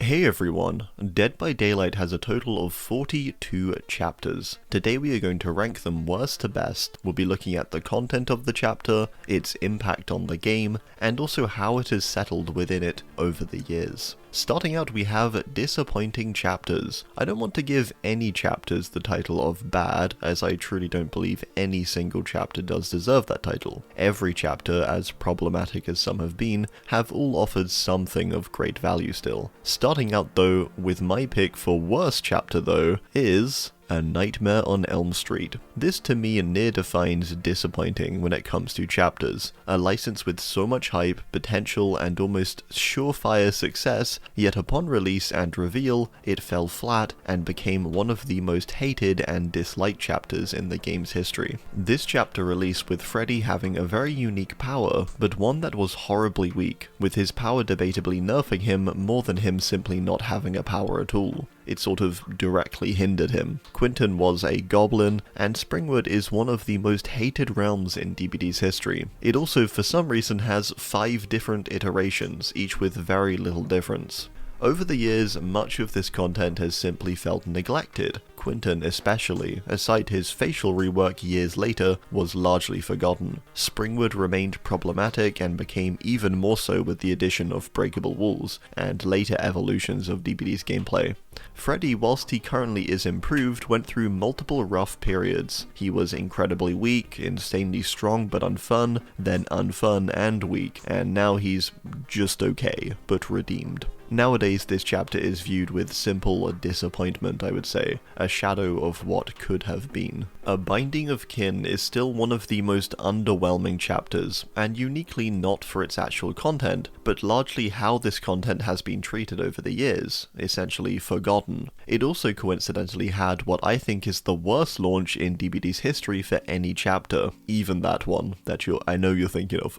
Hey everyone, Dead by Daylight has a total of 42 chapters. Today we are going to rank them worst to best. We'll be looking at the content of the chapter, its impact on the game, and also how it has settled within it over the years. Starting out, we have disappointing chapters. I don't want to give any chapters the title of bad, as I truly don't believe any single chapter does deserve that title. Every chapter, as problematic as some have been, have all offered something of great value still. Starting out though, with my pick for worst chapter though, is A Nightmare on Elm Street. This to me near defines disappointing when it comes to chapters. A license with so much hype, potential, and almost surefire success, yet upon release and reveal, it fell flat and became one of the most hated and disliked chapters in the game's history. This chapter released with Freddy having a very unique power, but one that was horribly weak, with his power debatably nerfing him more than him simply not having a power at all. It sort of directly hindered him. Quentin was a goblin, and Springwood is one of the most hated realms in DBD's history. It also for some reason has 5 different iterations, each with very little difference. Over the years, much of this content has simply felt neglected. Quentin especially, aside his facial rework years later, was largely forgotten. Springwood remained problematic and became even more so with the addition of breakable walls, and later evolutions of DBD's gameplay. Freddy, whilst he currently is improved, went through multiple rough periods. He was incredibly weak, insanely strong but unfun, then unfun and weak, and now he's just okay, but redeemed. Nowadays, this chapter is viewed with simple disappointment, I would say, a shadow of what could have been. A Binding of Kin is still one of the most underwhelming chapters, and uniquely not for its actual content, but largely how this content has been treated over the years, essentially forgotten. It also coincidentally had what I think is the worst launch in DBD's history for any chapter, even that one that I know you're thinking of.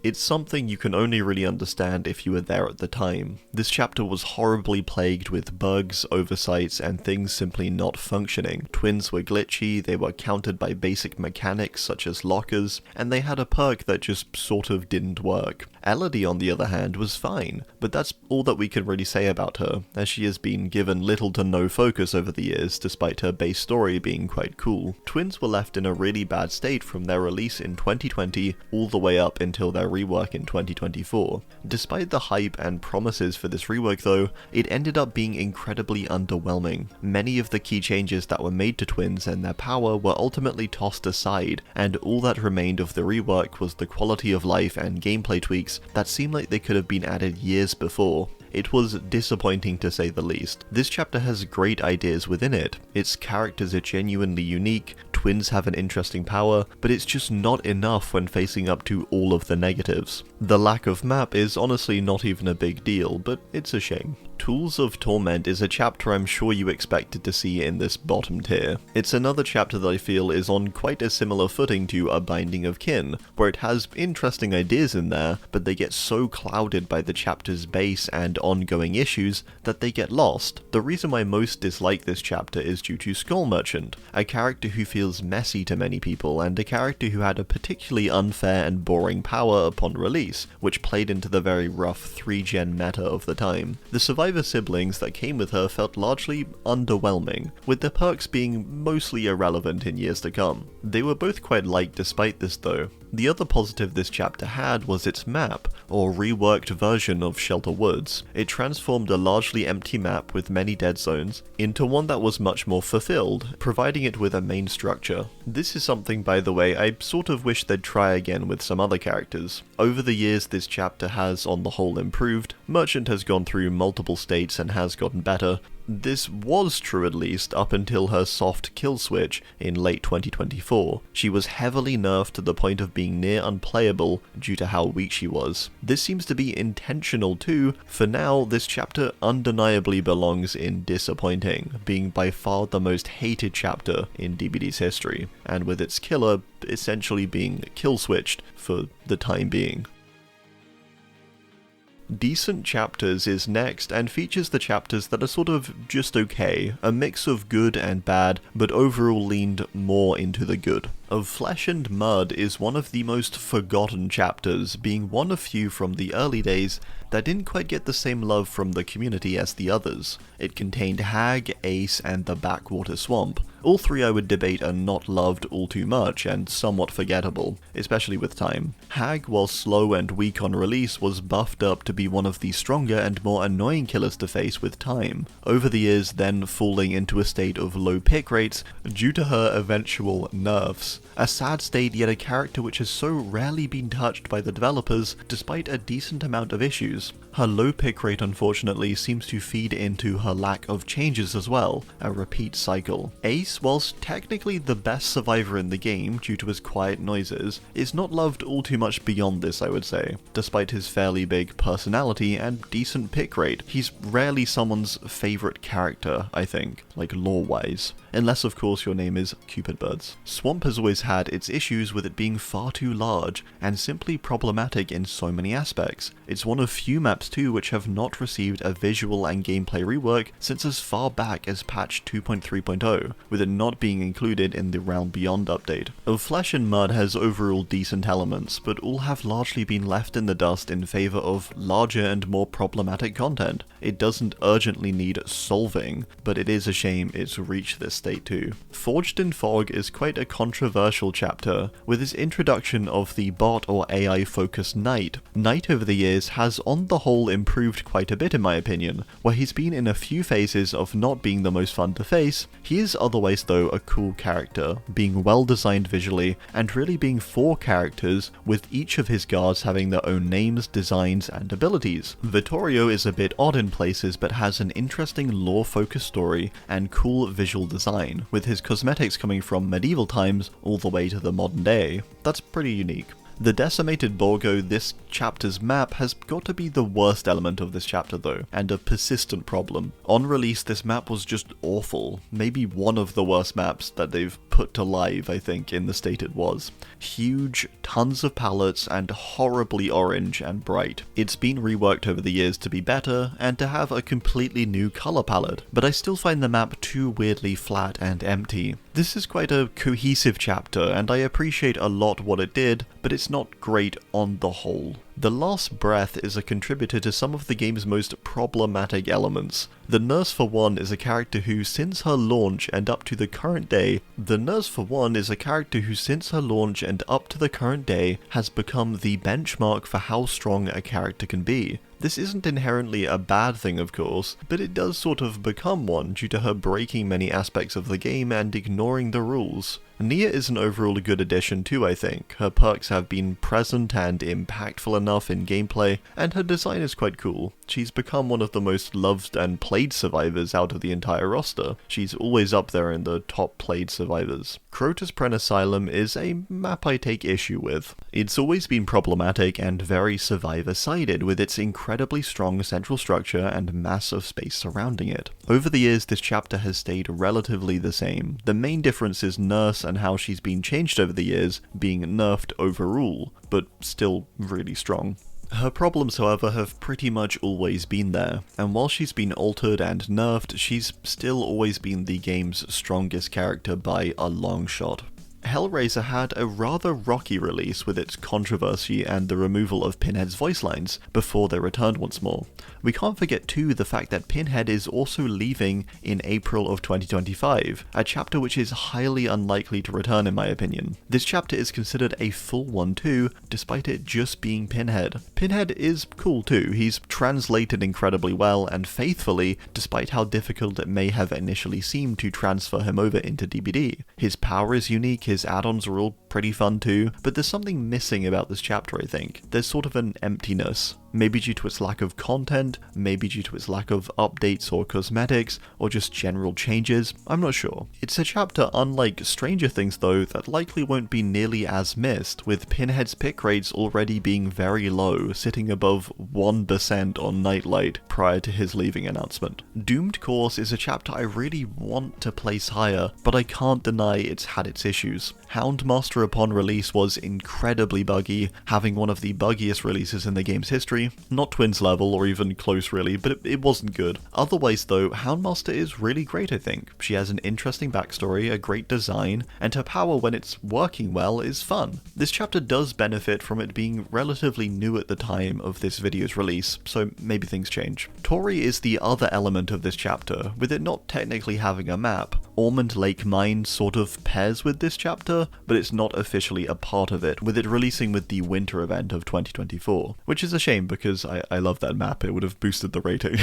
It's something you can only really understand if you were there at the time. This chapter was horribly plagued with bugs, oversights, and things simply not functioning. Twins were glitchy, they were countered by basic mechanics such as lockers, and they had a perk that just sort of didn't work. Elodie, on the other hand, was fine, but that's all that we can really say about her, as she has been given little to no focus over the years, despite her base story being quite cool. Twins were left in a really bad state from their release in 2020 all the way up until their rework in 2024. Despite the hype and promises for this rework though, it ended up being incredibly underwhelming. Many of the key changes that were made to Twins and their power were ultimately tossed aside, and all that remained of the rework was the quality of life and gameplay tweaks that seemed like they could have been added years before. It was disappointing to say the least. This chapter has great ideas within it. Its characters are genuinely unique, Twins have an interesting power, but it's just not enough when facing up to all of the negatives. The lack of map is honestly not even a big deal, but it's a shame. Tools of Torment is a chapter I'm sure you expected to see in this bottom tier. It's another chapter that I feel is on quite a similar footing to A Binding of Kin, where it has interesting ideas in there, but they get so clouded by the chapter's base and ongoing issues that they get lost. The reason I most dislike this chapter is due to Skull Merchant, a character who feels messy to many people, and a character who had a particularly unfair and boring power upon release, which played into the very rough 3-gen meta of the time. The survivor siblings that came with her felt largely underwhelming, with their perks being mostly irrelevant in years to come. They were both quite liked despite this though. The other positive this chapter had was its map, or reworked version of Shelter Woods. It transformed a largely empty map with many dead zones into one that was much more fulfilled, providing it with a main structure. This is something, by the way, I sort of wish they'd try again with some other characters. Over the years, this chapter has, on the whole, improved. Merchant has gone through multiple states and has gotten better. This was true at least up until her soft kill switch in late 2024. She was heavily nerfed to the point of being near unplayable due to how weak she was. This seems to be intentional too. For now, this chapter undeniably belongs in disappointing, being by far the most hated chapter in DBD's history, and with its killer essentially being kill switched for the time being. Decent Chapters is next, and features the chapters that are sort of just okay, a mix of good and bad, but overall leaned more into the good. Of Flesh and Mud is one of the most forgotten chapters, being one of few from the early days that didn't quite get the same love from the community as the others. It contained Hag, Ace, and the Backwater Swamp. All three I would debate are not loved all too much and somewhat forgettable, especially with time. Hag, while slow and weak on release, was buffed up to be one of the stronger and more annoying killers to face with time, over the years then falling into a state of low pick rates due to her eventual nerfs. A sad state, yet a character which has so rarely been touched by the developers despite a decent amount of issues. Her low pick rate unfortunately seems to feed into her lack of changes as well, a repeat cycle. Ace, whilst technically the best survivor in the game due to his quiet noises, is not loved all too much beyond this, I would say. Despite his fairly big personality and decent pick rate, he's rarely someone's favourite character, I think, like lore-wise. Unless of course your name is Cupid Birds. Swamp has always had its issues with it being far too large and simply problematic in so many aspects. It's one of few maps too which have not received a visual and gameplay rework since as far back as patch 2.3.0, with it not being included in the Realm Beyond update. Of Flesh and Mud has overall decent elements, but all have largely been left in the dust in favour of larger and more problematic content. It doesn't urgently need solving, but it is a shame it's reached this state too. Forged in Fog is quite a controversial chapter, with its introduction of the bot or AI focused Knight. Knight over the years has on the whole improved quite a bit in my opinion. Where he's been in a few phases of not being the most fun to face, he is otherwise though a cool character, being well designed visually and really being 4 characters with each of his guards having their own names, designs and abilities. Vittorio is a bit odd in places but has an interesting lore focused story and cool visual design, with his cosmetics coming from medieval times all the way to the modern day. That's pretty unique. The Decimated Borgo, this chapter's map, has got to be the worst element of this chapter though, and a persistent problem. On release this map was just awful, maybe one of the worst maps that they've put to live I think in the state it was. Huge, tons of palettes, and horribly orange and bright. It's been reworked over the years to be better, and to have a completely new colour palette, but I still find the map too weirdly flat and empty. This is quite a cohesive chapter, and I appreciate a lot what it did, but it's not great on the whole. The Last Breath is a contributor to some of the game's most problematic elements. The Nurse for One is a character who, since her launch and up to the current day, has become the benchmark for how strong a character can be. This isn't inherently a bad thing of course, but it does sort of become one due to her breaking many aspects of the game and ignoring the rules. Nia is an overall good addition too, I think. Her perks have been present and impactful enough in gameplay, and her design is quite cool. She's become one of the most loved and played survivors out of the entire roster. She's always up there in the top played survivors. Crota's Pren Asylum is a map I take issue with. It's always been problematic and very survivor-sided, with its incredibly strong central structure and massive space surrounding it. Over the years this chapter has stayed relatively the same. The main difference is Nurse and how she's been changed over the years, being nerfed overall, but still really strong. Her problems, however, have pretty much always been there, and while she's been altered and nerfed, she's still always been the game's strongest character by a long shot. Hellraiser had a rather rocky release with its controversy and the removal of Pinhead's voice lines before they returned once more. We can't forget too the fact that Pinhead is also leaving in April of 2025, a chapter which is highly unlikely to return in my opinion. This chapter is considered a full one too, despite it just being Pinhead. Pinhead is cool too, he's translated incredibly well and faithfully, despite how difficult it may have initially seemed to transfer him over into DBD. His power is unique, his add-ons are all pretty fun too, but there's something missing about this chapter I think. There's sort of an emptiness. Maybe due to its lack of content, maybe due to its lack of updates or cosmetics, or just general changes, I'm not sure. It's a chapter unlike Stranger Things though that likely won't be nearly as missed, with Pinhead's pick rates already being very low, sitting above 1% on Nightlight prior to his leaving announcement. Doomed Course is a chapter I really want to place higher, but I can't deny it's had its issues. Houndmaster upon release was incredibly buggy, having one of the buggiest releases in the game's history, story. Not Twins level or even close really, but it wasn't good. Otherwise though, Houndmaster is really great I think. She has an interesting backstory, a great design, and her power when it's working well is fun. This chapter does benefit from it being relatively new at the time of this video's release, so maybe things change. Tori is the other element of this chapter, with it not technically having a map. Ormond Lake Mine sort of pairs with this chapter, but it's not officially a part of it, with it releasing with the winter event of 2024, which is a shame because I love that map, it would have boosted the rating.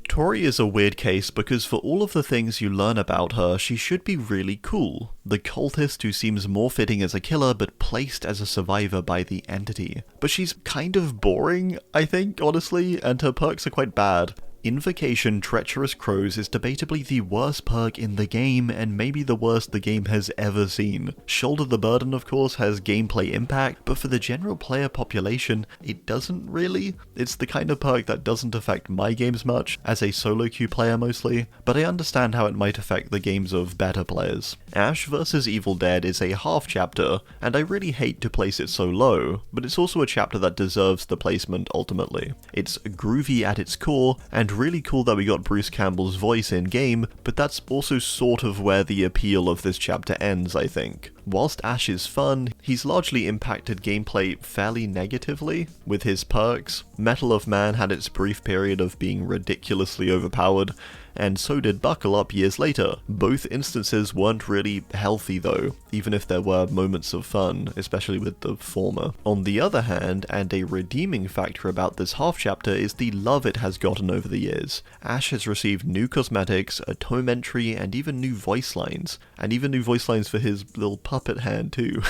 Tori is a weird case because for all of the things you learn about her, she should be really cool. The cultist who seems more fitting as a killer but placed as a survivor by the entity. But she's kind of boring, I think, honestly, and her perks are quite bad. Invocation Treacherous Crows is debatably the worst perk in the game, and maybe the worst the game has ever seen. Shoulder the Burden, of course, has gameplay impact, but for the general player population, it doesn't really. It's the kind of perk that doesn't affect my games much, as a solo queue player mostly, but I understand how it might affect the games of better players. Ash vs Evil Dead is a half chapter, and I really hate to place it so low, but it's also a chapter that deserves the placement ultimately. It's groovy at its core, and really cool that we got Bruce Campbell's voice in-game, but that's also sort of where the appeal of this chapter ends, I think. Whilst Ash is fun, he's largely impacted gameplay fairly negatively with his perks. Metal of Man had its brief period of being ridiculously overpowered, and so did Buckle Up years later. Both instances weren't really healthy though, even if there were moments of fun, especially with the former. On the other hand, and a redeeming factor about this half chapter is the love it has gotten over the years. Ash has received new cosmetics, a tome entry, and even new voice lines for his little puppet hand too.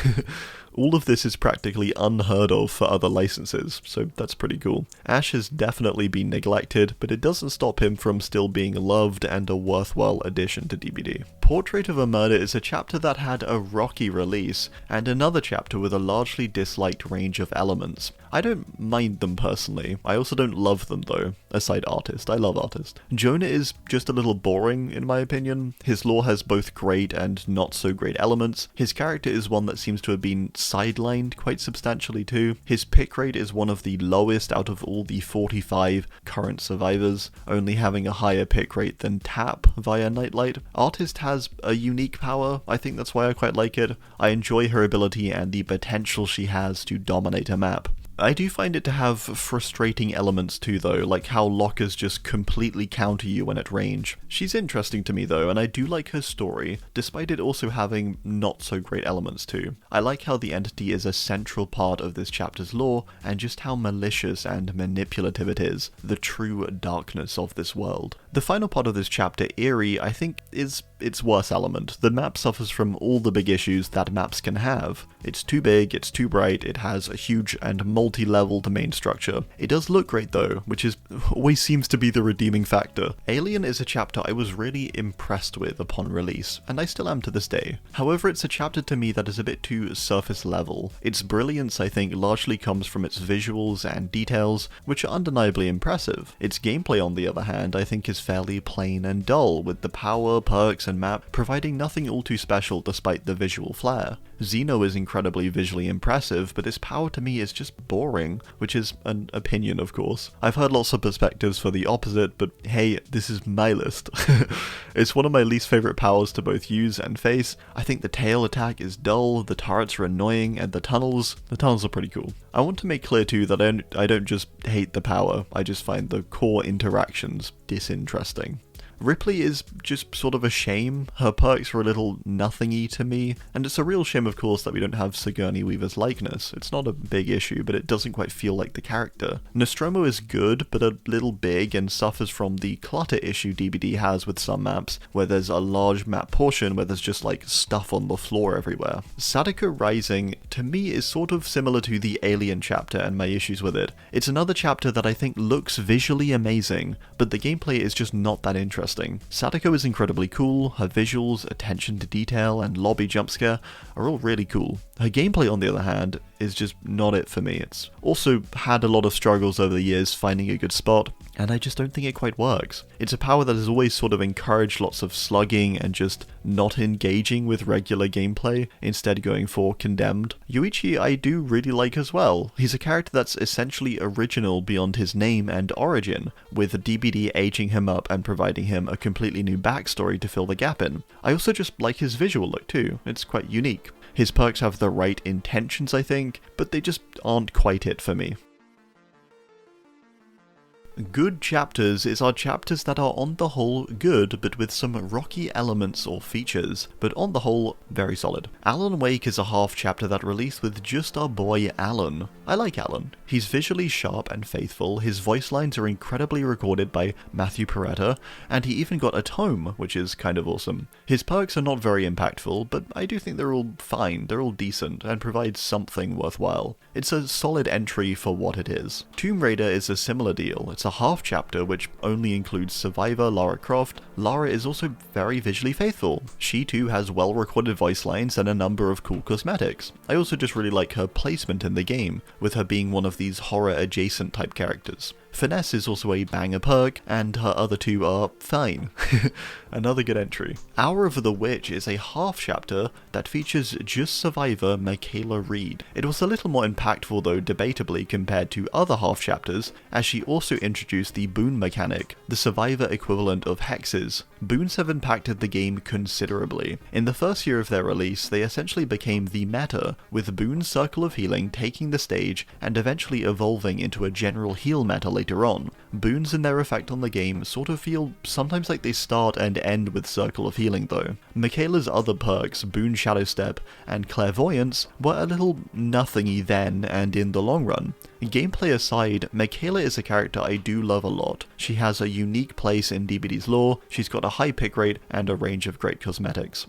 All of this is practically unheard of for other licenses, so that's pretty cool. Ash has definitely been neglected, but it doesn't stop him from still being loved and a worthwhile addition to DBD. Portrait of a Murder is a chapter that had a rocky release, and another chapter with a largely disliked range of elements. I don't mind them personally, I also don't love them though, aside Artist, I love Artist. Jone is just a little boring in my opinion. His lore has both great and not so great elements. His character is one that seems to have been sidelined quite substantially too. His pick rate is one of the lowest out of all the 45 current survivors, only having a higher pick rate than Tap via Nightlight. Artist has a unique power, I think that's why I quite like it. I enjoy her ability and the potential she has to dominate a map. I do find it to have frustrating elements too though, like how lockers just completely counter you when at range. She's interesting to me though, and I do like her story, despite it also having not so great elements too. I like how the entity is a central part of this chapter's lore, and just how malicious and manipulative it is, the true darkness of this world. The final part of this chapter, Eerie, I think is its worst element. The map suffers from all the big issues that maps can have. It's too big, it's too bright, it has a huge and multi-leveled main structure. It does look great though, which always seems to be the redeeming factor. Alien is a chapter I was really impressed with upon release, and I still am to this day. However, it's a chapter to me that is a bit too surface level. Its brilliance, I think, largely comes from its visuals and details, which are undeniably impressive. Its gameplay, on the other hand, I think is fairly plain and dull, with the power, perks, and map providing nothing all too special despite the visual flair. Xeno is incredibly visually impressive, but its power to me is just boring, which is an opinion of course. I've heard lots of perspectives for the opposite, but hey, this is my list. It's one of my least favourite powers to both use and face. I think the tail attack is dull, the turrets are annoying, and the tunnels are pretty cool. I want to make clear too that I don't just hate the power, I just find the core interactions disinteresting. Ripley is just sort of a shame. Her perks are a little nothingy to me, and it's a real shame of course that we don't have Sigourney Weaver's likeness. It's not a big issue, but it doesn't quite feel like the character. Nostromo is good, but a little big and suffers from the clutter issue DBD has with some maps, where there's a large map portion where there's just like stuff on the floor everywhere. Sadako Rising, to me, is sort of similar to the Alien chapter and my issues with it. It's another chapter that I think looks visually amazing, but the gameplay is just not that interesting. Sadako is incredibly cool, her visuals, attention to detail, and lobby jumpscare are all really cool. Her gameplay, on the other hand, is just not it for me. It's also had a lot of struggles over the years finding a good spot. and I just don't think it quite works. It's a power that has always sort of encouraged lots of slugging and just not engaging with regular gameplay, instead going for Condemned. Yuichi I do really like as well. He's a character that's essentially original beyond his name and origin, with DBD aging him up and providing him a completely new backstory to fill the gap in. I also just like his visual look too, it's quite unique. His perks have the right intentions, I think, but they just aren't quite it for me. Good chapters are chapters that are on the whole good, but with some rocky elements or features, but on the whole, very solid. Alan Wake is a half chapter that released with just our boy Alan. I like Alan. He's visually sharp and faithful, his voice lines are incredibly recorded by Matthew Peretta, and he even got a tome, which is kind of awesome. His perks are not very impactful, but I do think they're all fine, they're all decent, and provide something worthwhile. It's a solid entry for what it is. Tomb Raider is a similar deal. It's a half chapter which only includes survivor Lara Croft. Lara is also very visually faithful. She too has well recorded voice lines and a number of cool cosmetics. I also just really like her placement in the game, with her being one of these horror adjacent type characters. Finesse is also a banger perk, and her other two are fine. Another good entry. Hour of the Witch is a half chapter that features just survivor Michaela Reed. It was a little more impactful though, debatably, compared to other half chapters, as she also introduced the boon mechanic, the survivor equivalent of hexes. Boons have impacted the game considerably. In the first year of their release, they essentially became the meta, with Boon's Circle of Healing taking the stage and eventually evolving into a general heal meta later on. Boons and their effect on the game sort of feel sometimes like they start and end with Circle of Healing though. Michaela's other perks, Boon Shadow Step and Clairvoyance, were a little nothingy then and in the long run. Gameplay aside, Michaela is a character I do love a lot. She has a unique place in DBD's lore, she's got a high pick rate and a range of great cosmetics.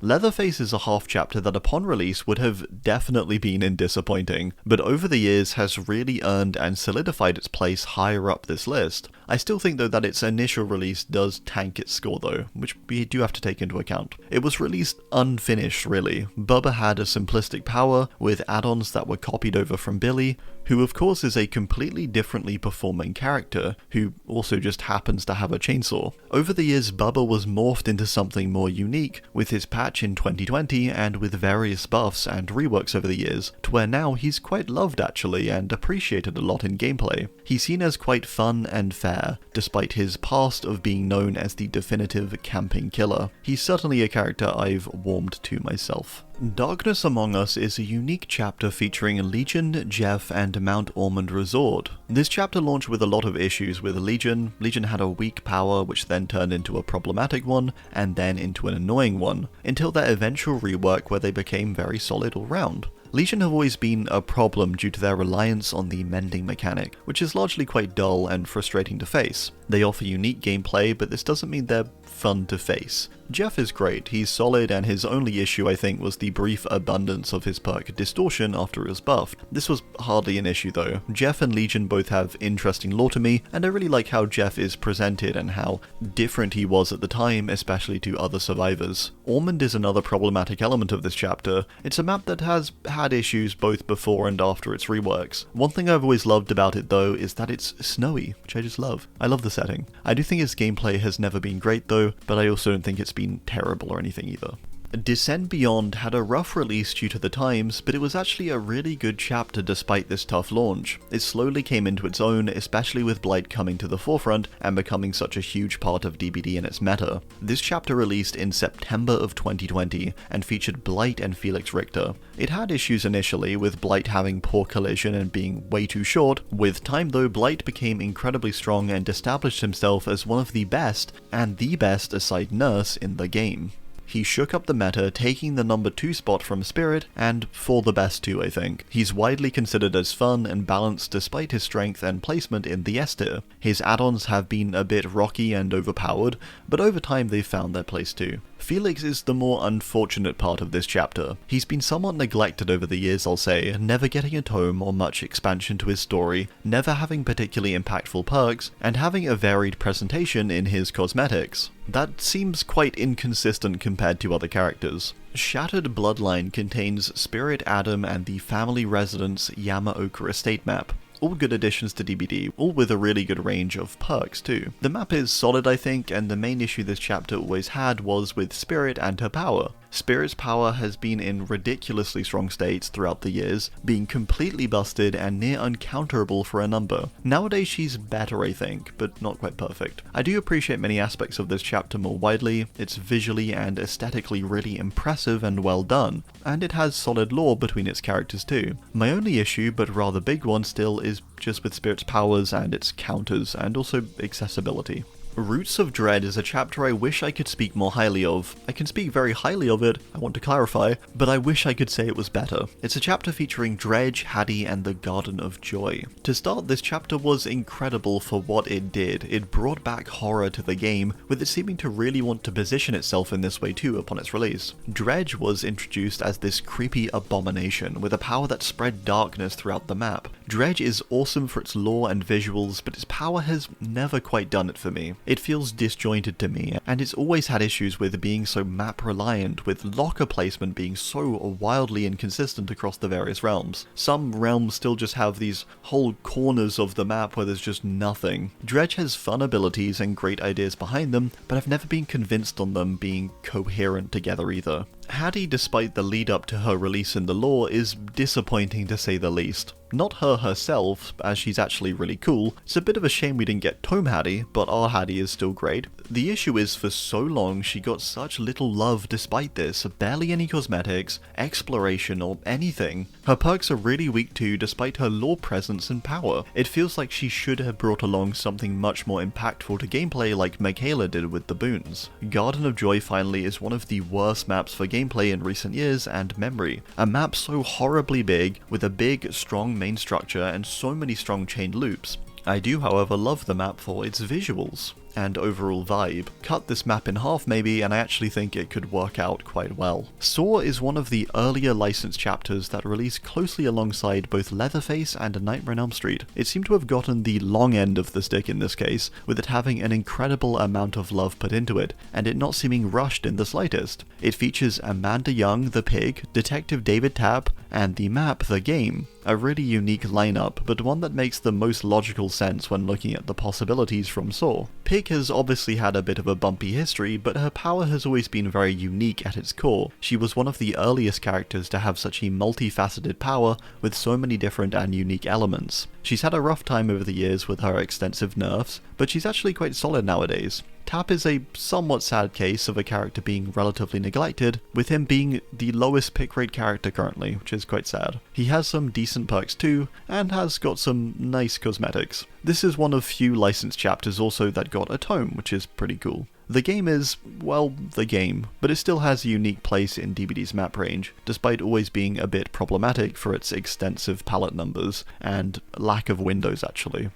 Leatherface is a half chapter that upon release would have definitely been disappointing, but over the years has really earned and solidified its place higher up this list. I still think though that its initial release does tank its score though, which we do have to take into account. It was released unfinished really. Bubba had a simplistic power, with add-ons that were copied over from Billy, who of course is a completely differently performing character, who also just happens to have a chainsaw. Over the years, Bubba was morphed into something more unique, with his patch in 2020 and with various buffs and reworks over the years, to where now he's quite loved actually and appreciated a lot in gameplay. He's seen as quite fun and fair, despite his past of being known as the definitive camping killer. He's certainly a character I've warmed to myself. Darkness Among Us is a unique chapter featuring Legion, Jeff, and Mount Ormond Resort. This chapter launched with a lot of issues with Legion. Legion had a weak power which then turned into a problematic one, and then into an annoying one, until their eventual rework where they became very solid all round. Legion have always been a problem due to their reliance on the mending mechanic, which is largely quite dull and frustrating to face. They offer unique gameplay, but this doesn't mean they're fun to face. Jeff is great, he's solid, and his only issue I think was the brief abundance of his perk Distortion after it was buffed. This was hardly an issue though. Jeff and Legion both have interesting lore to me, and I really like how Jeff is presented and how different he was at the time, especially to other survivors. Ormond is another problematic element of this chapter. It's a map that has had issues both before and after its reworks. One thing I've always loved about it though is that it's snowy, which I just love. I love the setting. I do think its gameplay has never been great though, but I also don't think it's been terrible or anything either. Descend Beyond had a rough release due to the times, but it was actually a really good chapter despite this tough launch. It slowly came into its own, especially with Blight coming to the forefront and becoming such a huge part of DBD and its meta. This chapter released in September of 2020 and featured Blight and Felix Richter. It had issues initially, with Blight having poor collision and being way too short. With time though, Blight became incredibly strong and established himself as one of the best, and the best aside Nurse, in the game. He shook up the meta, taking the number 2 spot from Spirit, and for the best too I think. He's widely considered as fun and balanced despite his strength and placement in the S tier. His add-ons have been a bit rocky and overpowered, but over time they've found their place too. Felix is the more unfortunate part of this chapter. He's been somewhat neglected over the years, I'll say, never getting a tome or much expansion to his story, never having particularly impactful perks, and having a varied presentation in his cosmetics. That seems quite inconsistent compared to other characters. Shattered Bloodline contains Spirit Adam and the family residence Yamaoka estate map. all good additions to DBD, all with a really good range of perks too. The map is solid I think, and the main issue this chapter always had was with Spirit and her power. Spirit's power has been in ridiculously strong states throughout the years, being completely busted and near uncounterable for a number. Nowadays she's better I think, but not quite perfect. I do appreciate many aspects of this chapter more widely. It's visually and aesthetically really impressive and well done, and it has solid lore between its characters too. My only issue, but rather big one still, is just with Spirit's powers and its counters, and also accessibility. Roots of Dread is a chapter I wish I could speak more highly of. I can speak very highly of it, I want to clarify, but I wish I could say it was better. It's a chapter featuring Dredge, Haddie, and the Garden of Joy. To start, this chapter was incredible for what it did. It brought back horror to the game, with it seeming to really want to position itself in this way too upon its release. Dredge was introduced as this creepy abomination, with a power that spread darkness throughout the map. Dredge is awesome for its lore and visuals, but its power has never quite done it for me. It feels disjointed to me, and it's always had issues with being so map reliant, with locker placement being so wildly inconsistent across the various realms. Some realms still just have these whole corners of the map where there's just nothing. Dredge has fun abilities and great ideas behind them, but I've never been convinced on them being coherent together either. Haddie, despite the lead up to her release in the lore, is disappointing to say the least. Not her herself, as she's actually really cool. It's a bit of a shame we didn't get Tome Haddie, but our Haddie is still great. The issue is, for so long she got such little love despite this, barely any cosmetics, exploration, or anything. Her perks are really weak too, despite her lore presence and power. It feels like she should have brought along something much more impactful to gameplay like Michaela did with the boons. Garden of Joy finally is one of the worst maps for gameplay in recent years and memory. A map so horribly big, with a big, strong main structure and so many strong chained loops. I do, however, love the map for its visuals and overall vibe. Cut this map in half maybe, and I actually think it could work out quite well. Saw is one of the earlier licensed chapters that released closely alongside both Leatherface and A Nightmare on Elm Street. It seemed to have gotten the long end of the stick in this case, with it having an incredible amount of love put into it, and it not seeming rushed in the slightest. It features Amanda Young, the pig, Detective David Tapp, and the map, The Game. A really unique lineup, but one that makes the most logical sense when looking at the possibilities from Saw. Pig has obviously had a bit of a bumpy history, but her power has always been very unique at its core. She was one of the earliest characters to have such a multifaceted power with so many different and unique elements. She's had a rough time over the years with her extensive nerfs, but she's actually quite solid nowadays. Tapp is a somewhat sad case of a character being relatively neglected, with him being the lowest pick rate character currently, which is quite sad. He has some decent perks too, and has got some nice cosmetics. This is one of few licensed chapters also that got a tome, which is pretty cool. The game is, well, the game, but it still has a unique place in DBD's map range, despite always being a bit problematic for its extensive palette numbers, and lack of windows actually.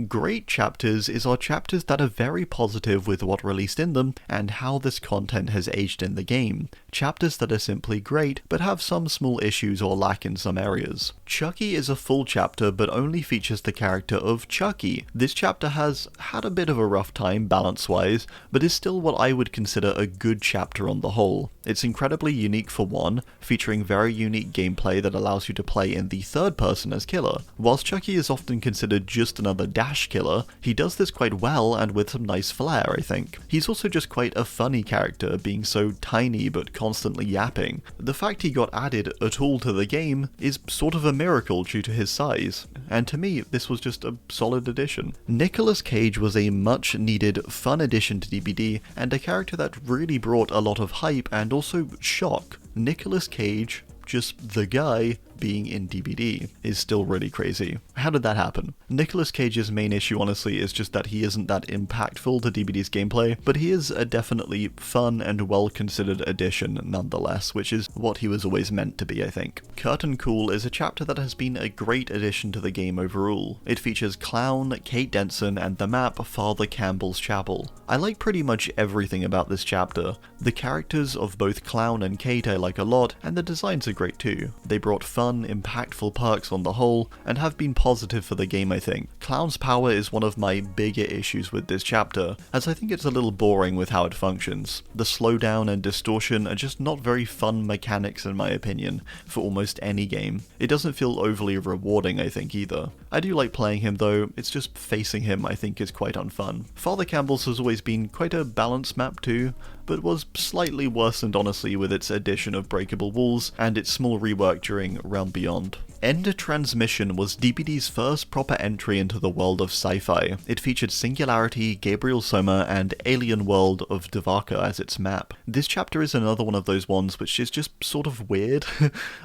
Great chapters is our chapters that are very positive with what released in them and how this content has aged in the game. Chapters that are simply great but have some small issues or lack in some areas. Chucky is a full chapter but only features the character of Chucky. This chapter has had a bit of a rough time balance-wise, but is still what I would consider a good chapter on the whole. It's incredibly unique for one, featuring very unique gameplay that allows you to play in the third person as killer. Whilst Chucky is often considered just another dash killer, he does this quite well and with some nice flair, I think. He's also just quite a funny character, being so tiny but constantly yapping. The fact he got added at all to the game is sort of a miracle due to his size, and to me this was just a solid addition. Nicolas Cage was a much needed fun addition to DBD, and a character that really brought a lot of hype and also shock. Nicolas Cage, just the guy, being in DBD is still really crazy. How did that happen? Nicolas Cage's main issue honestly is just that he isn't that impactful to DBD's gameplay, but he is a definitely fun and well considered addition nonetheless, which is what he was always meant to be, I think. Curtain Cool is a chapter that has been a great addition to the game overall. It features Clown, Kate Denson, and the map Father Campbell's Chapel. I like pretty much everything about this chapter. The characters of both Clown and Kate I like a lot, and the designs are great too. They brought fun fun, impactful perks on the whole, and have been positive for the game I think. Clown's power is one of my bigger issues with this chapter, as I think it's a little boring with how it functions. The slowdown and distortion are just not very fun mechanics in my opinion, for almost any game. It doesn't feel overly rewarding I think either. I do like playing him though, it's just facing him I think is quite unfun. Father Campbell's has always been quite a balanced map too, but was slightly worsened honestly with its addition of breakable walls and its small rework during Realm Beyond. End Transmission was DBD's first proper entry into the world of sci-fi. It featured Singularity, Gabriel Soma, and Alien World of Devaka as its map. This chapter is another one of those ones which is just sort of weird.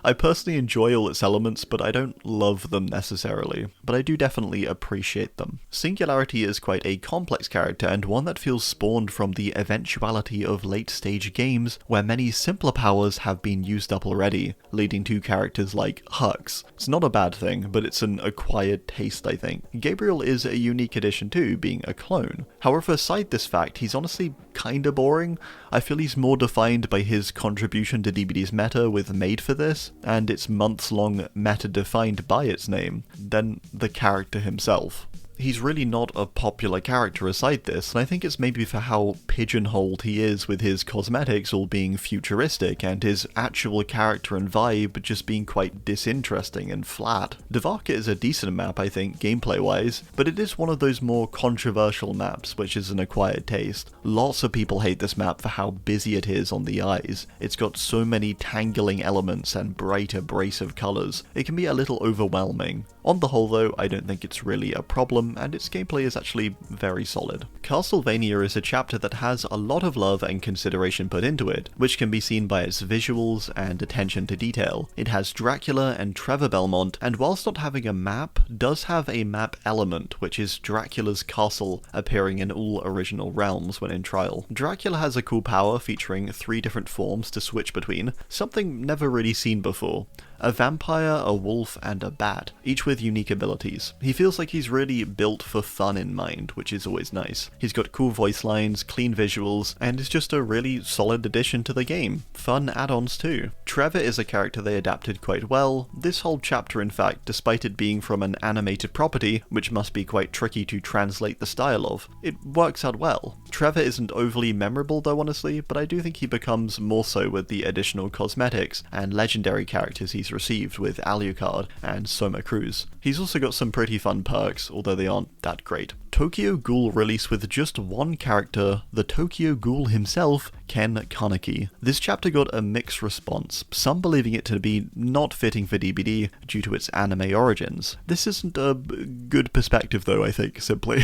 I personally enjoy all its elements, but I don't love them necessarily. But I do definitely appreciate them. Singularity is quite a complex character and one that feels spawned from the eventuality of late-stage games where many simpler powers have been used up already, leading to characters like Hux. It's not a bad thing, but it's an acquired taste I think. Gabriel is a unique addition too, being a clone. However, aside this fact, he's honestly kinda boring. I feel he's more defined by his contribution to DBD's meta with Made for This, and its months-long meta defined by its name, than the character himself. He's really not a popular character aside this, and I think it's maybe for how pigeonholed he is with his cosmetics all being futuristic and his actual character and vibe just being quite disinteresting and flat. Devaka is a decent map I think gameplay-wise, but it is one of those more controversial maps which is an acquired taste. Lots of people hate this map for how busy it is on the eyes. It's got so many tangling elements and bright abrasive colours. It can be a little overwhelming. On the whole though, I don't think it's really a problem, and its gameplay is actually very solid. Castlevania is a chapter that has a lot of love and consideration put into it, which can be seen by its visuals and attention to detail. It has Dracula and Trevor Belmont, and whilst not having a map, does have a map element, which is Dracula's castle appearing in all original realms when in trial. Dracula has a cool power featuring 3 different forms to switch between, something never really seen before. A vampire, a wolf, and a bat, each with unique abilities. He feels like he's really built for fun in mind, which is always nice. He's got cool voice lines, clean visuals, and is just a really solid addition to the game. Fun add-ons too. Trevor is a character they adapted quite well. This whole chapter in fact, despite it being from an animated property, which must be quite tricky to translate the style of, it works out well. Trevor isn't overly memorable though honestly, but I do think he becomes more so with the additional cosmetics and legendary characters he's received with Alucard and Soma Cruz. He's also got some pretty fun perks, although they aren't that great. Tokyo Ghoul released with just one character, the Tokyo Ghoul himself, Ken Kaneki. This chapter got a mixed response, some believing it to be not fitting for DBD due to its anime origins. This isn't a good perspective though, I think, simply.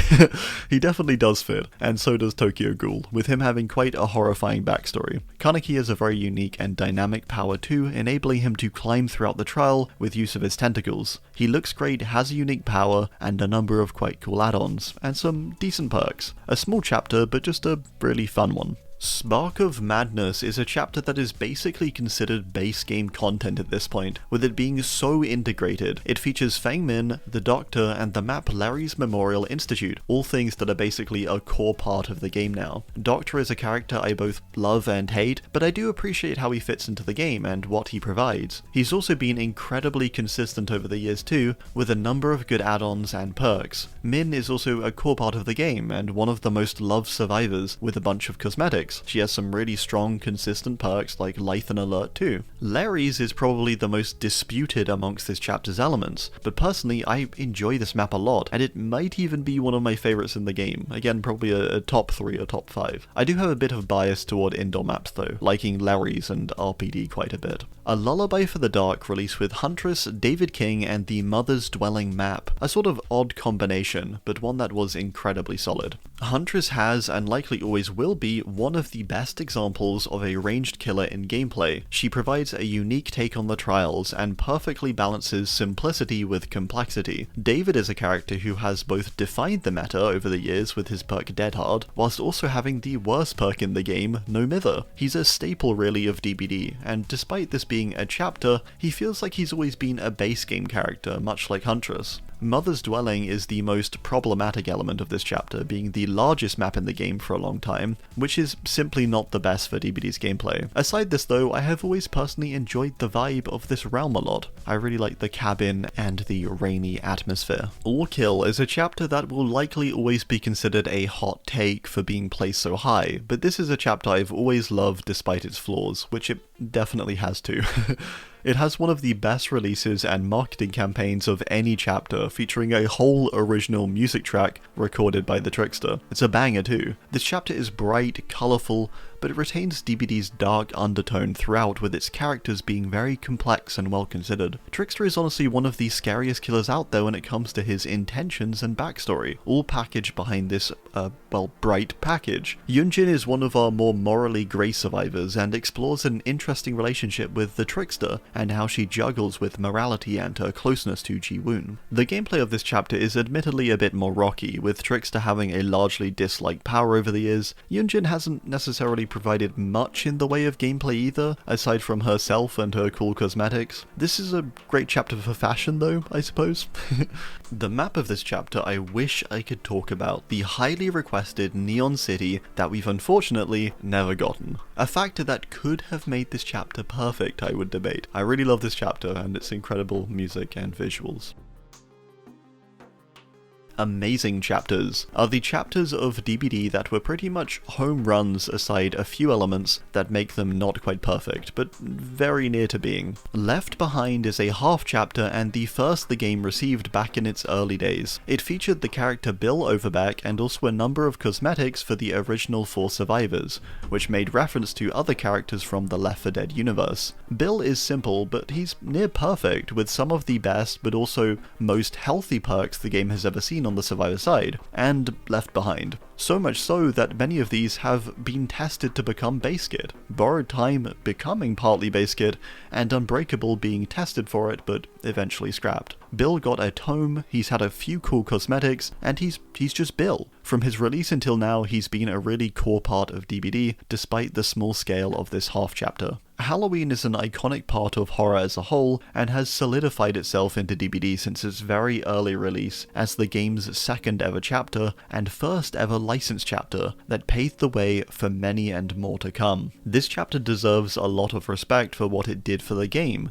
He definitely does fit, and so does Tokyo Ghoul, with him having quite a horrifying backstory. Kaneki has a very unique and dynamic power too, enabling him to climb throughout the trial with use of his tentacles. He looks great, has a unique power, and a number of quite cool add-ons, and some decent perks. A small chapter, but just a really fun one. Spark of Madness is a chapter that is basically considered base game content at this point, with it being so integrated. It features Feng Min, the Doctor, and the map Larry's Memorial Institute, all things that are basically a core part of the game now. Doctor is a character I both love and hate, but I do appreciate how he fits into the game and what he provides. He's also been incredibly consistent over the years too, with a number of good add-ons and perks. Min is also a core part of the game, and one of the most loved survivors, with a bunch of cosmetics. She has some really strong, consistent perks like Lythan Alert too. Larry's is probably the most disputed amongst this chapter's elements, but personally I enjoy this map a lot, and it might even be one of my favourites in the game. Again, probably a top 3 or top 5. I do have a bit of bias toward indoor maps though, liking Larry's and RPD quite a bit. A Lullaby for the Dark released with Huntress, David King, and the Mother's Dwelling map. A sort of odd combination, but one that was incredibly solid. Huntress has, and likely always will be, one of the best examples of a ranged killer in gameplay. She provides a unique take on the trials, and perfectly balances simplicity with complexity. David is a character who has both defined the meta over the years with his perk Dead Hard, whilst also having the worst perk in the game, No Mither. He's a staple really of DBD, and despite this being a chapter, he feels like he's always been a base game character, much like Huntress. Mother's Dwelling is the most problematic element of this chapter, being the largest map in the game for a long time, which is simply not the best for DBD's gameplay. Aside this though, I have always personally enjoyed the vibe of this realm a lot. I really like the cabin and the rainy atmosphere. All Kill is a chapter that will likely always be considered a hot take for being placed so high, but this is a chapter I've always loved despite its flaws, which it definitely has too. It has one of the best releases and marketing campaigns of any chapter, featuring a whole original music track recorded by the Trickster. It's a banger too. This chapter is bright, colourful, but it retains DBD's dark undertone throughout, with its characters being very complex and well considered. Trickster is honestly one of the scariest killers out there when it comes to his intentions and backstory, all packaged behind this, bright package. Yunjin is one of our more morally grey survivors and explores an interesting relationship with the Trickster, and how she juggles with morality and her closeness to Ji-woon. The gameplay of this chapter is admittedly a bit more rocky, with Trickster having a largely disliked power over the years. Yunjin hasn't necessarily provided much in the way of gameplay either, aside from herself and her cool cosmetics. This is a great chapter for fashion though, I suppose. The map of this chapter I wish I could talk about, the highly requested Neon City that we've unfortunately never gotten. A factor that could have made this chapter perfect, I would debate. I really love this chapter and its incredible music and visuals. Amazing chapters are the chapters of DBD that were pretty much home runs aside a few elements that make them not quite perfect, but very near to being. Left Behind is a half chapter and the first the game received back in its early days. It featured the character Bill Overbeck and also a number of cosmetics for the original 4 survivors, which made reference to other characters from the Left 4 Dead universe. Bill is simple, but he's near perfect, with some of the best but also most healthy perks the game has ever seen on the survivor side, and Left Behind. So much so that many of these have been tested to become base kit, Borrowed Time becoming partly base kit, and Unbreakable being tested for it but eventually scrapped. Bill got a tome, he's had a few cool cosmetics, and he's just Bill. From his release until now, he's been a really core part of DBD, despite the small scale of this half chapter. Halloween is an iconic part of horror as a whole, and has solidified itself into DBD since its very early release as the game's second ever chapter, and first ever licensed chapter that paved the way for many and more to come. This chapter deserves a lot of respect for what it did for the game.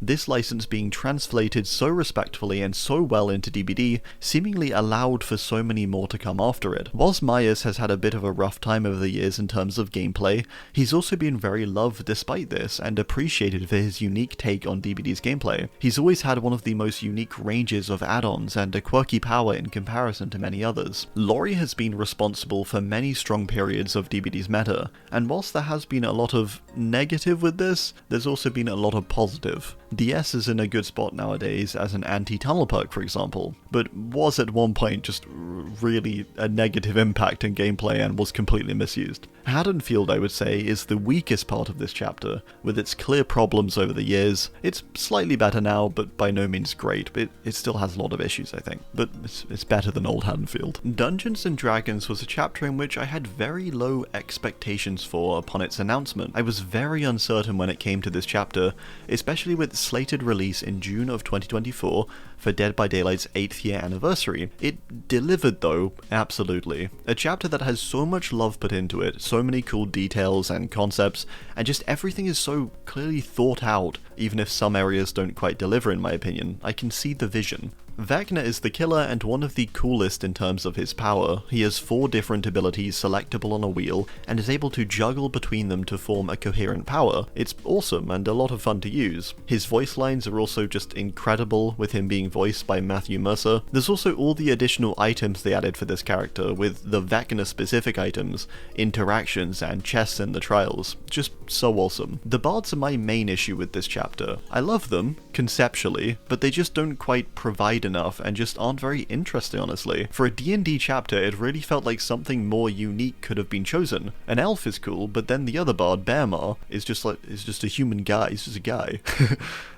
This license being translated so respectfully and so well into DBD seemingly allowed for so many more to come after it. Whilst Myers has had a bit of a rough time over the years in terms of gameplay, he's also been very loved despite this and appreciated for his unique take on DBD's gameplay. He's always had one of the most unique ranges of add-ons and a quirky power in comparison to many others. Laurie has been responsible for many strong periods of DBD's meta, and whilst there has been a lot of negative with this, there's also been a lot of positive. DS is in a good spot nowadays as an anti-tunnel perk, for example, but was at one point just really a negative impact in gameplay and was completely misused. Haddonfield, I would say, is the weakest part of this chapter, with its clear problems over the years. It's slightly better now, but by no means great. It still has a lot of issues, I think, but it's better than old Haddonfield. Dungeons & Dragons was a chapter in which I had very low expectations for upon its announcement. I was very uncertain when it came to this chapter, especially with its slated release in June of 2024 for Dead by Daylight's 8th year anniversary. It delivered though, absolutely. A chapter that has so much love put into it, so many cool details and concepts, and just everything is so clearly thought out, even if some areas don't quite deliver in my opinion. I can see the vision. Vecna is the killer and one of the coolest in terms of his power. He has 4 different abilities selectable on a wheel, and is able to juggle between them to form a coherent power. It's awesome and a lot of fun to use. His voice lines are also just incredible, with him being voiced by Matthew Mercer. There's also all the additional items they added for this character, with the Vecna specific items, interactions, and chests in the trials. Just so awesome. The bards are my main issue with this chapter. I love them, conceptually, but they just don't quite provide enough and just aren't very interesting, honestly. For a D&D chapter, it really felt like something more unique could have been chosen. An elf is cool, but then the other bard, Bearmar, is just a human guy. He's just a guy.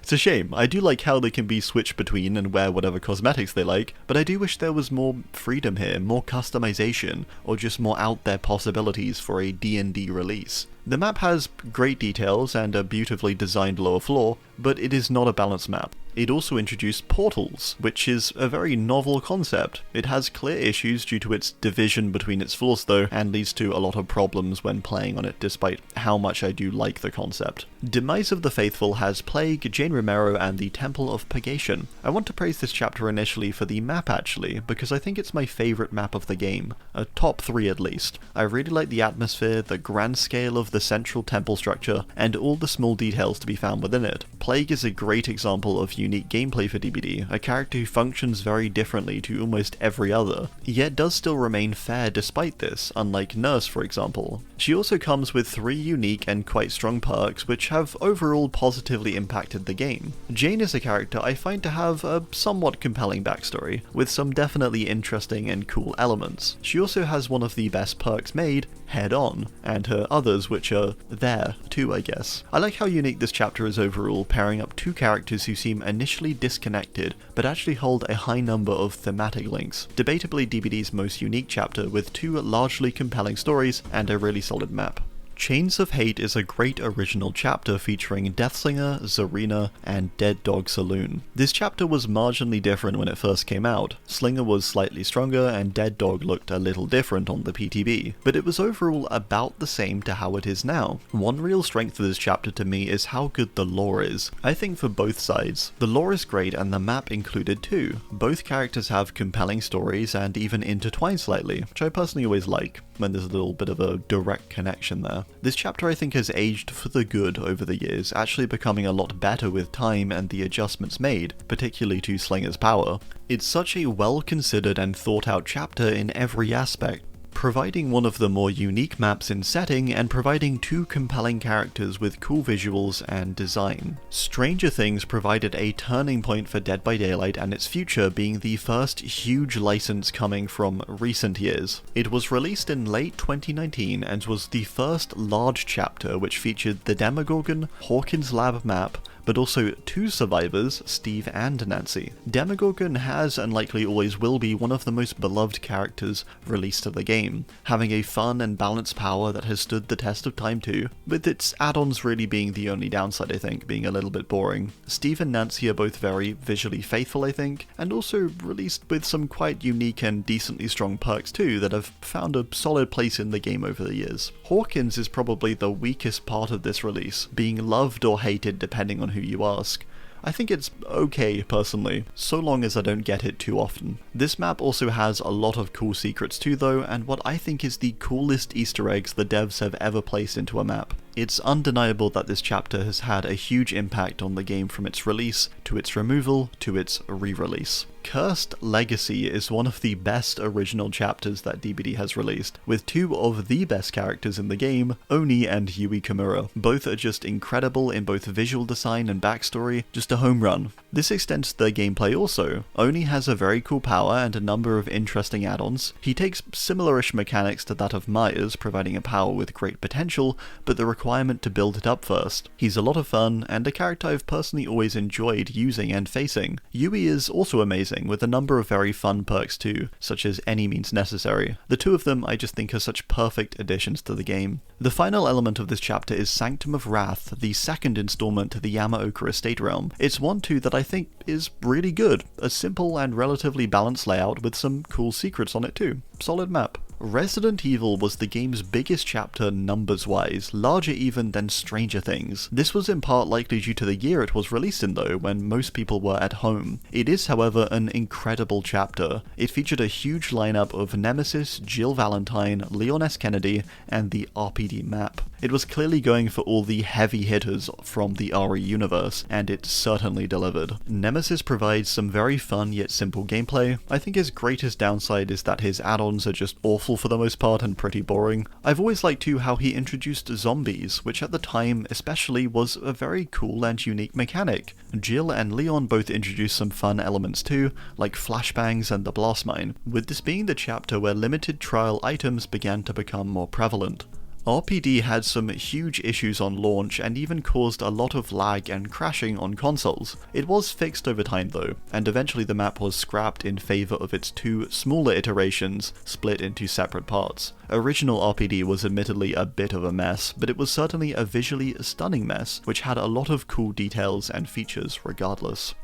It's a shame. I do like how they can be switched between and wear whatever cosmetics they like, but I do wish there was more freedom here, more customization, or just more out there possibilities for a D&D release. The map has great details and a beautifully designed lower floor, but it is not a balanced map. It also introduced portals, which is a very novel concept. It has clear issues due to its division between its floors though, and leads to a lot of problems when playing on it despite how much I do like the concept. Demise of the Faithful has Plague, Jane Romero, and the Temple of Purgation. I want to praise this chapter initially for the map actually, because I think it's my favourite map of the game. A top 3 at least. I really like the atmosphere, the grand scale of the central temple structure, and all the small details to be found within it. Plague is a great example of unique gameplay for DBD, a character who functions very differently to almost every other, yet does still remain fair despite this, unlike Nurse for example. She also comes with 3 unique and quite strong perks which have overall positively impacted the game. Jane is a character I find to have a somewhat compelling backstory, with some definitely interesting and cool elements. She also has one of the best perks made, Head On, and her others which are there too I guess. I like how unique this chapter is overall, pairing up 2 characters who seem initially disconnected, but actually hold a high number of thematic links. Debatably DBD's most unique chapter with 2 largely compelling stories and a really solid map. Chains of Hate is a great original chapter featuring Deathslinger, Zarina, and Dead Dog Saloon. This chapter was marginally different when it first came out. Slinger was slightly stronger and Dead Dog looked a little different on the PTB, but it was overall about the same to how it is now. One real strength of this chapter to me is how good the lore is. I think for both sides. The lore is great and the map included too. Both characters have compelling stories and even intertwine slightly, which I personally always like, when there's a little bit of a direct connection there. This chapter I think has aged for the good over the years, actually becoming a lot better with time and the adjustments made, particularly to Slinger's power. It's such a well considered and thought out chapter in every aspect, providing one of the more unique maps in setting and providing 2 compelling characters with cool visuals and design. Stranger Things provided a turning point for Dead by Daylight and its future being the first huge license coming from recent years. It was released in late 2019 and was the first large chapter which featured the Demogorgon, Hawkins Lab map, but also 2 survivors, Steve and Nancy. Demogorgon has and likely always will be one of the most beloved characters released to the game, having a fun and balanced power that has stood the test of time too, with its add-ons really being the only downside I think, being a little bit boring. Steve and Nancy are both very visually faithful I think, and also released with some quite unique and decently strong perks too that have found a solid place in the game over the years. Hawkins is probably the weakest part of this release, being loved or hated depending on who you ask. I think it's okay personally, so long as I don't get it too often. This map also has a lot of cool secrets too though, and what I think is the coolest Easter eggs the devs have ever placed into a map. It's undeniable that this chapter has had a huge impact on the game from its release, to its removal, to its re-release. Cursed Legacy is one of the best original chapters that DBD has released, with 2 of the best characters in the game, Oni and Yui Kimura. Both are just incredible in both visual design and backstory, just a home run. This extends to the gameplay also. Oni has a very cool power and a number of interesting add-ons. He takes similar-ish mechanics to that of Myers, providing a power with great potential, but the requirement to build it up first. He's a lot of fun, and a character I've personally always enjoyed using and facing. Yui is also amazing, with a number of very fun perks too, such as Any Means Necessary. The 2 of them I just think are such perfect additions to the game. The final element of this chapter is Sanctum of Wrath, the second installment to the Yamaoka Estate realm. It's one too that I think is really good, a simple and relatively balanced layout with some cool secrets on it too. Solid map. Resident Evil was the game's biggest chapter numbers-wise, larger even than Stranger Things. This was in part likely due to the year it was released in though, when most people were at home. It is however an incredible chapter. It featured a huge lineup of Nemesis, Jill Valentine, Leon S. Kennedy, and the RPD map. It was clearly going for all the heavy hitters from the RE universe, and it certainly delivered. Nemesis provides some very fun yet simple gameplay. I think his greatest downside is that his add-ons are just awful for the most part and pretty boring. I've always liked too how he introduced zombies, which at the time especially was a very cool and unique mechanic. Jill and Leon both introduced some fun elements too, like flashbangs and the blast mine, with this being the chapter where limited trial items began to become more prevalent. RPD had some huge issues on launch and even caused a lot of lag and crashing on consoles. It was fixed over time though, and eventually the map was scrapped in favour of its 2 smaller iterations split into separate parts. Original RPD was admittedly a bit of a mess, but it was certainly a visually stunning mess, which had a lot of cool details and features regardless.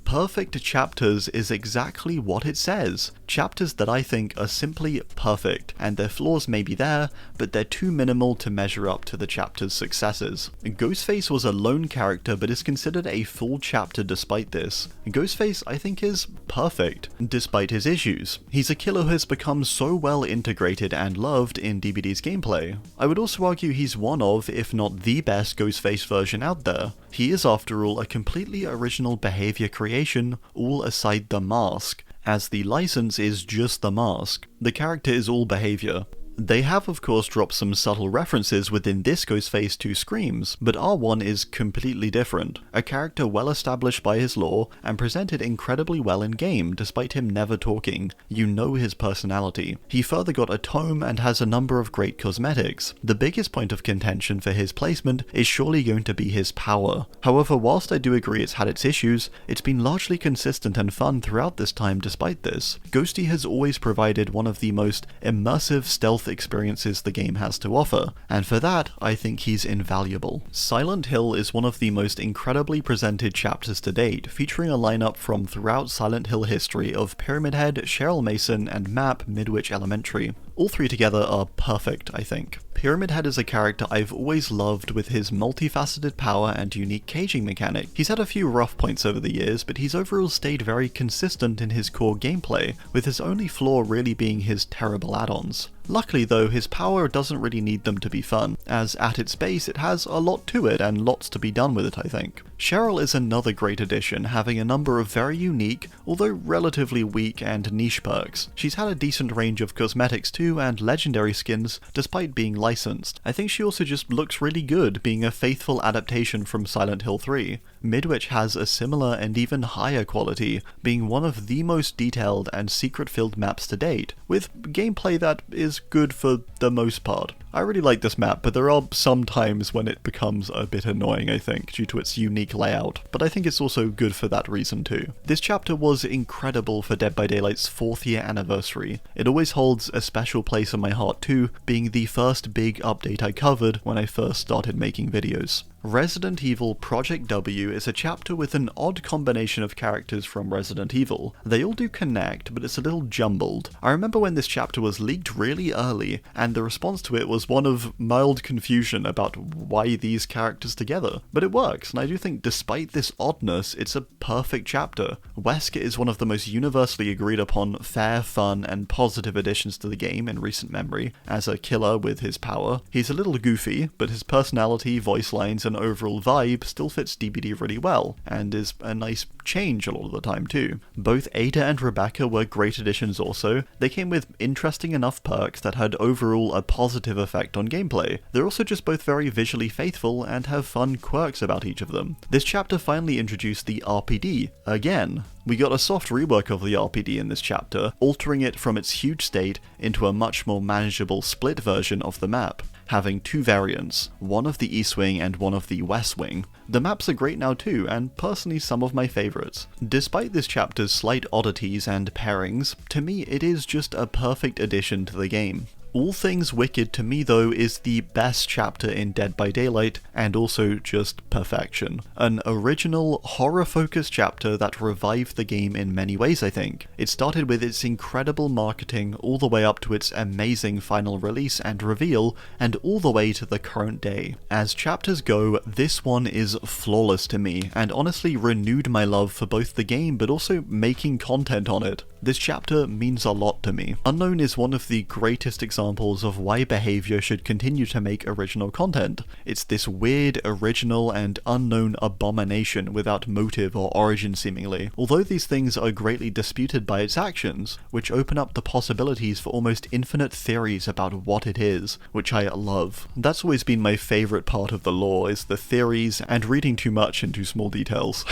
Perfect chapters is exactly what it says. Chapters that I think are simply perfect, and their flaws may be there, but they're too minimal to measure up to the chapter's successes. Ghostface was a lone character but is considered a full chapter despite this. Ghostface I think is perfect, despite his issues. He's a killer who has become so well integrated and loved in DBD's gameplay. I would also argue he's one of, if not the best Ghostface version out there. He is after all a completely original behaviour creation, all aside the mask, as the license is just the mask. The character is all behaviour. They have of course dropped some subtle references within this Ghostface to Screams, but R1 is completely different. A character well established by his lore, and presented incredibly well in game despite him never talking. You know his personality. He further got a tome and has a number of great cosmetics. The biggest point of contention for his placement is surely going to be his power. However, whilst I do agree it's had its issues, it's been largely consistent and fun throughout this time despite this. Ghosty has always provided one of the most immersive stealth experiences the game has to offer, and for that, I think he's invaluable. Silent Hill is one of the most incredibly presented chapters to date, featuring a lineup from throughout Silent Hill history of Pyramid Head, Cheryl Mason, and Map Midwich Elementary. All 3 together are perfect, I think. Pyramid Head is a character I've always loved with his multifaceted power and unique caging mechanic. He's had a few rough points over the years, but he's overall stayed very consistent in his core gameplay, with his only flaw really being his terrible add-ons. Luckily though, his power doesn't really need them to be fun, as at its base it has a lot to it and lots to be done with it, I think. Cheryl is another great addition, having a number of very unique, although relatively weak and niche perks. She's had a decent range of cosmetics too and legendary skins, despite being licensed. I think she also just looks really good, being a faithful adaptation from Silent Hill 3. Midwich has a similar and even higher quality, being one of the most detailed and secret-filled maps to date, with gameplay that is good for the most part. I really like this map, but there are some times when it becomes a bit annoying, I think, due to its unique layout, but I think it's also good for that reason too. This chapter was incredible for Dead by Daylight's 4th year anniversary. It always holds a special place in my heart too, being the first big update I covered when I first started making videos. Resident Evil Project W is a chapter with an odd combination of characters from Resident Evil. They all do connect, but it's a little jumbled. I remember when this chapter was leaked really early, and the response to it was one of mild confusion about why these characters together. But it works, and I do think despite this oddness, it's a perfect chapter. Wesker is one of the most universally agreed upon fair, fun, and positive additions to the game in recent memory, as a killer with his power. He's a little goofy, but his personality, voice lines, and overall vibe still fits DBD really well, and is a nice change a lot of the time too. Both Ada and Rebecca were great additions also. They came with interesting enough perks that had overall a positive effect on gameplay. They're also just both very visually faithful and have fun quirks about each of them. This chapter finally introduced the RPD, again. We got a soft rework of the RPD in this chapter, altering it from its huge state into a much more manageable split version of the map, having 2 variants, one of the East Wing and one of the West Wing. The maps are great now too, and personally some of my favourites. Despite this chapter's slight oddities and pairings, to me it is just a perfect addition to the game. All Things Wicked to me though is the best chapter in Dead by Daylight, and also just perfection. An original, horror-focused chapter that revived the game in many ways I think. It started with its incredible marketing all the way up to its amazing final release and reveal, and all the way to the current day. As chapters go, this one is flawless to me, and honestly renewed my love for both the game but also making content on it. This chapter means a lot to me. Unknown is one of the greatest examples of why behaviour should continue to make original content. It's this weird, original, and unknown abomination without motive or origin seemingly, although these things are greatly disputed by its actions, which open up the possibilities for almost infinite theories about what it is, which I love. That's always been my favourite part of the lore, is the theories and reading too much into small details.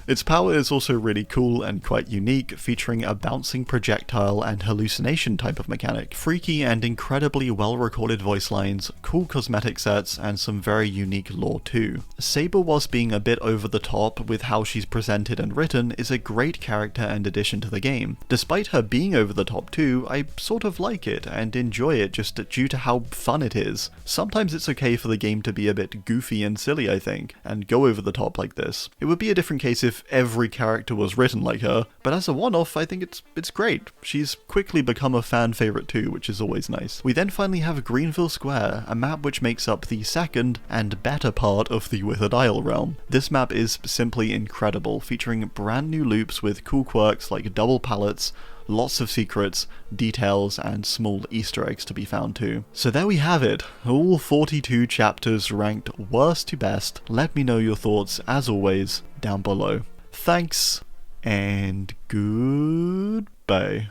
Its power is also really cool and quite unique, featuring a bouncing projectile and hallucination type of mechanic, freaky and incredibly well recorded voice lines, cool cosmetic sets, and some very unique lore too. Saber, whilst being a bit over the top with how she's presented and written, is a great character and addition to the game. Despite her being over the top too, I sort of like it and enjoy it just due to how fun it is. Sometimes it's okay for the game to be a bit goofy and silly, I think, and go over the top like this. It would be a different case if every character was written like her, but as a one-off, I think it's great. She's quickly become a fan favourite too, which is always nice. We then finally have Greenville Square, a map which makes up the second and better part of the Withered Isle realm. This map is simply incredible, featuring brand new loops with cool quirks like double pallets, lots of secrets, details, and small Easter eggs to be found too. So there we have it, all 42 chapters ranked worst to best. Let me know your thoughts, as always, down below. Thanks, and goodbye.